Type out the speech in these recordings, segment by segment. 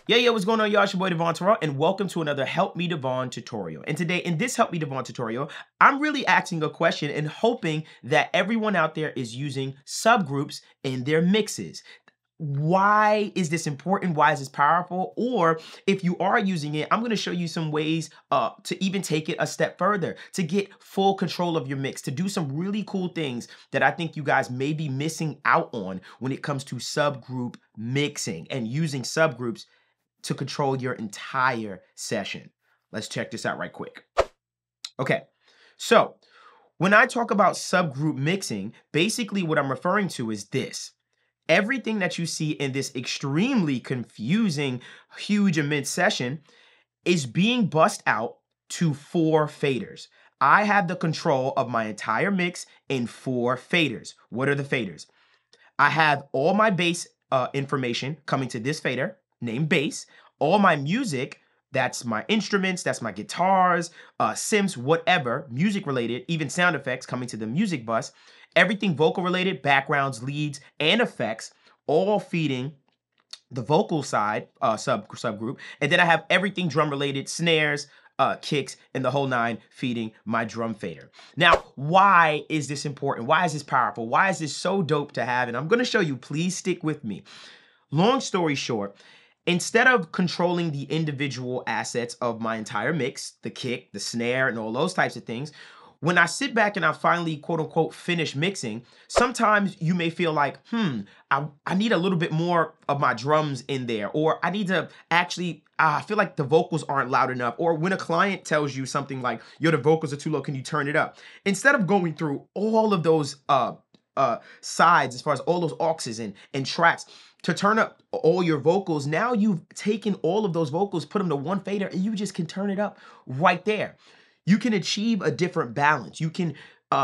Yo, what's going on, y'all? It's your boy Devon Terrell, and welcome to another Help Me Devon tutorial. And today, in this Help Me Devon tutorial, I'm really asking a question and hoping that everyone out there is using subgroups in their mixes. Why is this important? Why is this powerful? Or if you are using it, I'm going to show you some ways to even take it a step further, to get full control of your mix, to do some really cool things that I think you guys may be missing out on when it comes to subgroup mixing and using subgroups to control your entire session. Let's check this out right quick. Okay, so when I talk about subgroup mixing, basically what I'm referring to is this. Everything that you see in this extremely confusing, huge, immense session is being bussed out to 4 faders. I have the control of my entire mix in 4 faders. What are the faders? I have all my bass information coming to this fader, named bass. All my music, that's my instruments, that's my guitars, synths, whatever, music related, even sound effects coming to the music bus. Everything vocal related, backgrounds, leads, and effects, all feeding the vocal side subgroup. And then I have everything drum related, snares, kicks, and the whole 9 feeding my drum fader. Now, why is this important? Why is this powerful? Why is this so dope to have? And I'm going to show you. Please stick with me. Long story short, instead of controlling the individual assets of my entire mix, the kick, the snare, and all those types of things, when I sit back and I finally, quote unquote, finish mixing, sometimes you may feel like, I need a little bit more of my drums in there, or I need to actually, I feel like the vocals aren't loud enough, or when a client tells you something like, yo, the vocals are too low, can you turn it up? Instead of going through all of those sides, as far as all those auxes and tracks, to turn up all your vocals, now you've taken all of those vocals, put them to one fader, and you just can turn it up right there. You can achieve a different balance. You can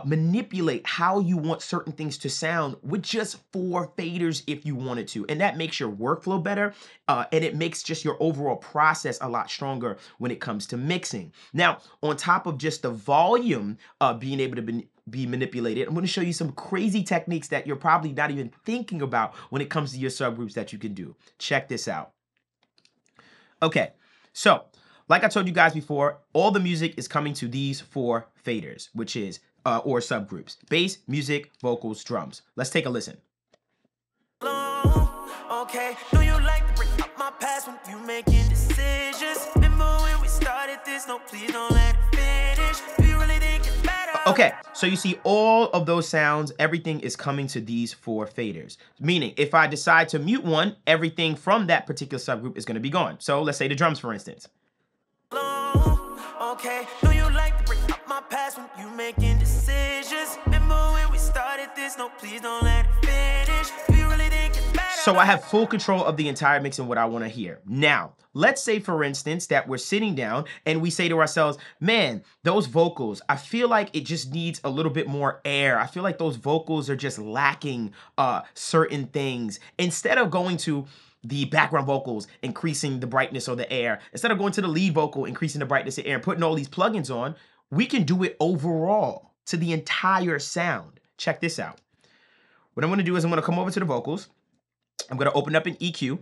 manipulate how you want certain things to sound with just 4 faders if you wanted to. And that makes your workflow better, and it makes just your overall process a lot stronger when it comes to mixing. Now, on top of just the volume being able to be manipulated, I'm going to show you some crazy techniques that you're probably not even thinking about when it comes to your subgroups that you can do. Check this out. Okay, so like I told you guys before, all the music is coming to these 4 faders, which is, or subgroups: bass, music, vocals, drums. Let's take a listen. Okay, know you like to break up my past when you making decisions. Remember when we started this? No, please don't let it finish. We really think it's better. Okay, so you see all of those sounds, everything is coming to these 4 faders. Meaning, if I decide to mute one, everything from that particular subgroup is going to be gone. So let's say the drums, for instance. Okay, know you like to break up my past when you making decisions. Remember when we started this? No, please don't let it finish. We really think it's better. So I have full control of the entire mix and what I want to hear. Now, let's say, for instance, that we're sitting down and we say to ourselves, man, those vocals, I feel like it just needs a little bit more air. I feel like those vocals are just lacking certain things. Instead of going to the background vocals, increasing the brightness or the air, instead of going to the lead vocal, increasing the brightness of air, and putting all these plugins on, we can do it overall to the entire sound. Check this out. What I'm going to do is I'm going to come over to the vocals. I'm going to open up an EQ.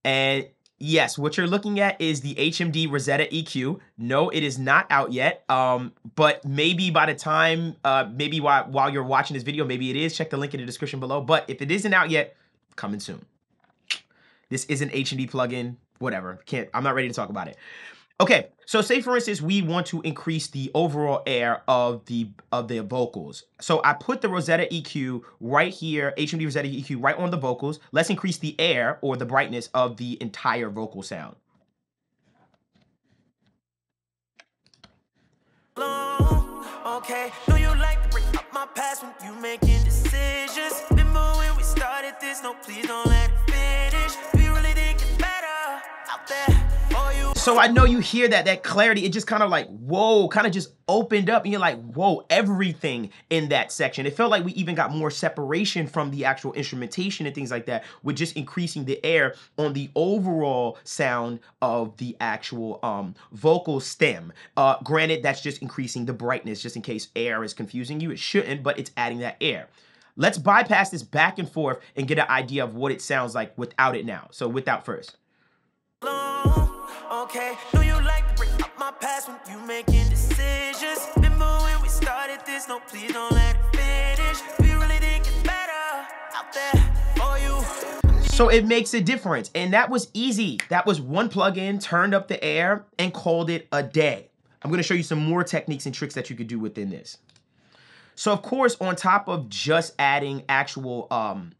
And yes, what you're looking at is the HMD Rosetta EQ. No, it is not out yet. But maybe by the time, maybe while you're watching this video, maybe it is. Check the link in the description below. But if it isn't out yet, coming soon. This is an HMD plugin, whatever. I'm not ready to talk about it. Okay, so say for instance, we want to increase the overall air of the vocals. So I put the Rosetta EQ right here, HMD Rosetta EQ right on the vocals. Let's increase the air or the brightness of the entire vocal sound. Okay, know you like to break up my past when you making decisions. Remember when we started this? No, please don't let it finish. We really think it's better out there. So I know you hear that clarity, it just kind of like, whoa, kind of just opened up and you're like, whoa, everything in that section. It felt like we even got more separation from the actual instrumentation and things like that with just increasing the air on the overall sound of the actual vocal stem. Granted, that's just increasing the brightness just in case air is confusing you. It shouldn't, but it's adding that air. Let's bypass this back and forth and get an idea of what it sounds like without it now. So without first. Okay, do you like to bring up my past when you making decisions? Remember when we started this? No, please don't let it finish. We really think it's better out there for you. So it makes a difference, and that was easy. That was one plugin, turned up the air, and called it a day. I'm gonna show you some more techniques and tricks that you could do within this. So of course, on top of just adding actual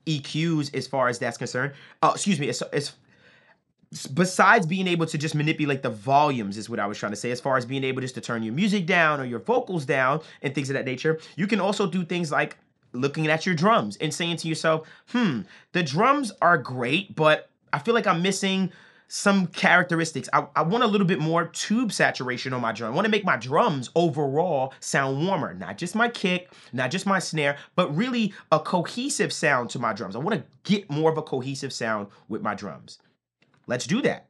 EQs as far as that's concerned, besides being able to just manipulate the volumes is what I was trying to say, as far as being able just to turn your music down or your vocals down and things of that nature, you can also do things like looking at your drums and saying to yourself, the drums are great, but I feel like I'm missing some characteristics. I want a little bit more tube saturation on my drum. I want to make my drums overall sound warmer, not just my kick, not just my snare, but really a cohesive sound to my drums. I want to get more of a cohesive sound with my drums. Let's do that.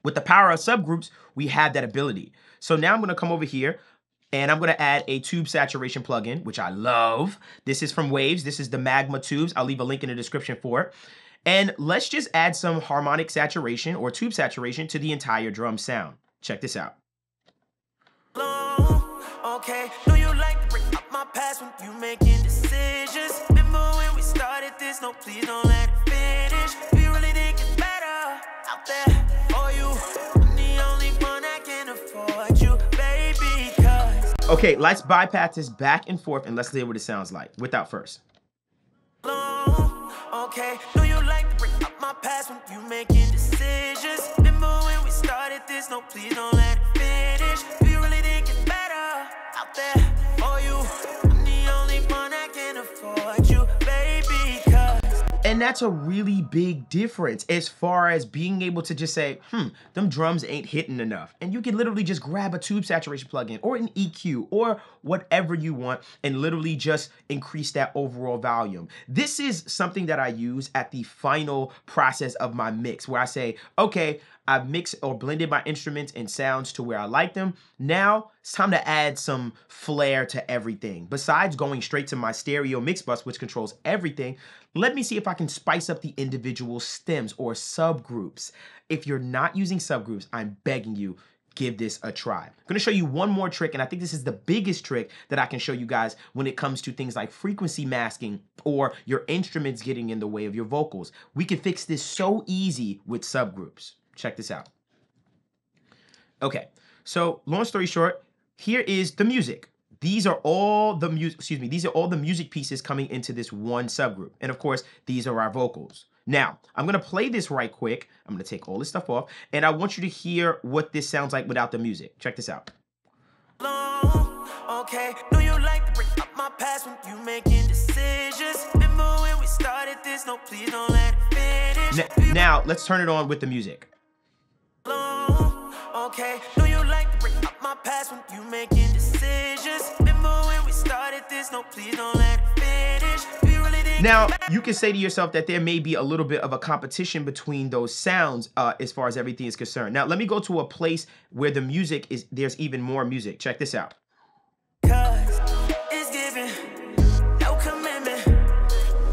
With the power of subgroups, we have that ability. So now I'm going to come over here and I'm going to add a tube saturation plugin, which I love. This is from Waves. This is the Magma tubes. I'll leave a link in the description for it. And let's just add some harmonic saturation or tube saturation to the entire drum sound. Check this out. Okay, do you like to bring up my past when you making decisions? Remember when we started this? No, please don't let it finish. We really think it's better out there for you. I'm the only one that can afford you, baby, cause okay, let's bypass this back and forth and let's hear what it sounds like without first. Okay, do you like to bring up my past when you making decisions? Remember when we started this? No, please don't let it finish. We really think it's better out there for you. I'm the only one that can afford you, baby, cause And that's a really big difference as far as being able to just say, them drums ain't hitting enough. And you can literally just grab a tube saturation plugin or an EQ or whatever you want and literally just increase that overall volume. This is something that I use at the final process of my mix where I say, okay, I've mixed or blended my instruments and sounds to where I like them. Now it's time to add some flair to everything. Besides going straight to my stereo mix bus, which controls everything, let me see if I can spice up the individual stems or subgroups. If you're not using subgroups, I'm begging you, give this a try. I'm gonna show you one more trick, and I think this is the biggest trick that I can show you guys when it comes to things like frequency masking or your instruments getting in the way of your vocals. We can fix this so easy with subgroups. Check this out. Okay, so long story short, here is the music. These are all the music pieces coming into this one subgroup. And of course, these are our vocals. Now, I'm gonna play this right quick. I'm gonna take all this stuff off, and I want you to hear what this sounds like without the music. Check this out. Okay, do you like to bring up my past when you making decisions? Remember when we started this? No, please don't let it finish. Now, let's turn it on with the music. Okay, do you like to bring up my past when you making decisions? Remember when we started this? No, please don't let it finish. We really didn't. Now, you can say to yourself that there may be a little bit of a competition between those sounds as far as everything is concerned. Now, let me go to a place where the music is, there's even more music. Check this out. Cause it's giving no commitment.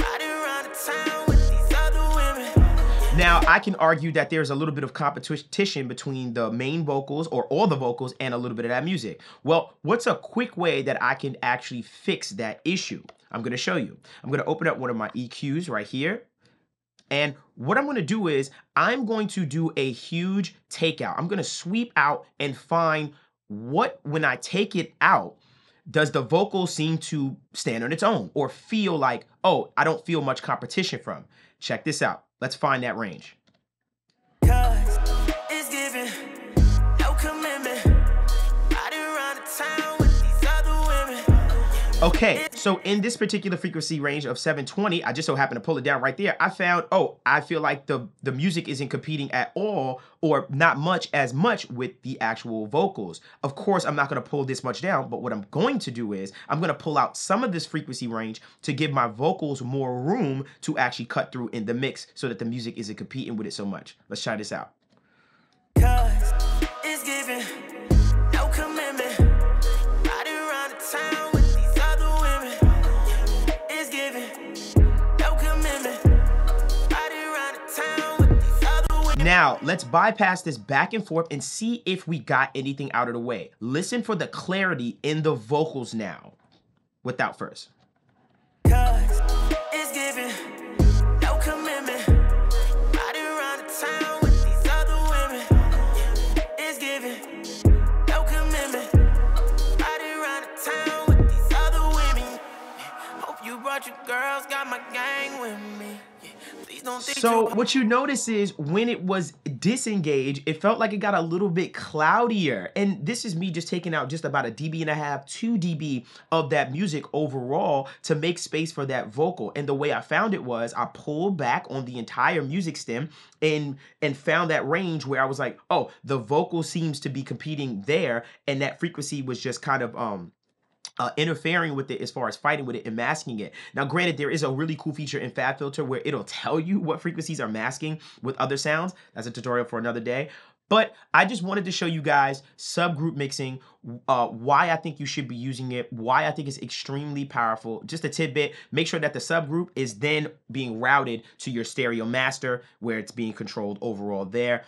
Riding around the town with these other women. Now, I can argue that there's a little bit of competition between the main vocals or all the vocals and a little bit of that music. Well, what's a quick way that I can actually fix that issue? I'm going to show you. I'm going to open up one of my EQs right here. And what I'm going to do is I'm going to do a huge takeout. I'm going to sweep out and find what, when I take it out, does the vocal seem to stand on its own or feel like, oh, I don't feel much competition from? Check this out. Let's find that range. Cause it's giving no commitment. Riding around the town with these other women. Okay, so in this particular frequency range of 720, I just so happened to pull it down right there. I found, oh, I feel like the music isn't competing at all or not much as much with the actual vocals. Of course, I'm not going to pull this much down, but what I'm going to do is I'm going to pull out some of this frequency range to give my vocals more room to actually cut through in the mix so that the music isn't competing with it so much. Let's try this out. Cause it's giving no commitment. Riding around the town with these other women. It's giving no commitment. Riding around the town with these other women. Now, let's bypass this back and forth and see if we got anything out of the way. Listen for the clarity in the vocals now, without first. Cause it's giving no commitment. Riding around the town with these other women. It's giving no commitment. Riding around the town with these other women. Hope you brought your girls, got my gang with me. Please don't think So what you notice is when it was disengaged, it felt like it got a little bit cloudier. And this is me just taking out just about 1.5 dB, 2 dB of that music overall to make space for that vocal. And the way I found it was I pulled back on the entire music stem and found that range where I was like, oh, the vocal seems to be competing there. And that frequency was just kind of interfering with it as far as fighting with it and masking it. Now, granted, there is a really cool feature in FabFilter where it'll tell you what frequencies are masking with other sounds. That's a tutorial for another day. But I just wanted to show you guys subgroup mixing, why I think you should be using it, why I think it's extremely powerful. Just a tidbit, make sure that the subgroup is then being routed to your stereo master where it's being controlled overall there.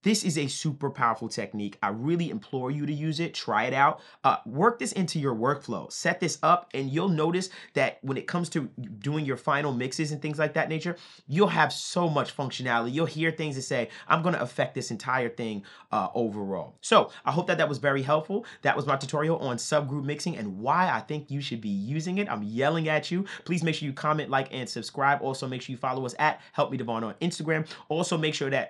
This is a super powerful technique. I really implore you to use it. Try it out. Work this into your workflow. Set this up and you'll notice that when it comes to doing your final mixes and things like that nature, you'll have so much functionality. You'll hear things that say, I'm going to affect this entire thing overall. So I hope that was very helpful. That was my tutorial on subgroup mixing and why I think you should be using it. I'm yelling at you. Please make sure you comment, like, and subscribe. Also, make sure you follow us at Help Me Devon on Instagram. Also, make sure that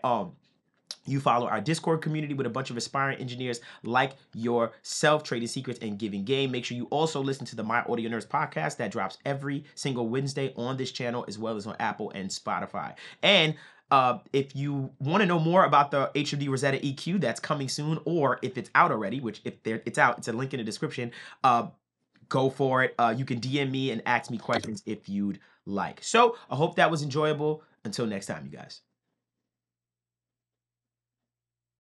you follow our Discord community with a bunch of aspiring engineers like yourself, trading secrets and giving game. Make sure you also listen to the My Audio Nerds podcast that drops every single Wednesday on this channel, as well as on Apple and Spotify. And if you want to know more about the HMD Rosetta EQ that's coming soon, or if it's out already, which if it's out, it's a link in the description, go for it. You can DM me and ask me questions if you'd like. So I hope that was enjoyable. Until next time, you guys.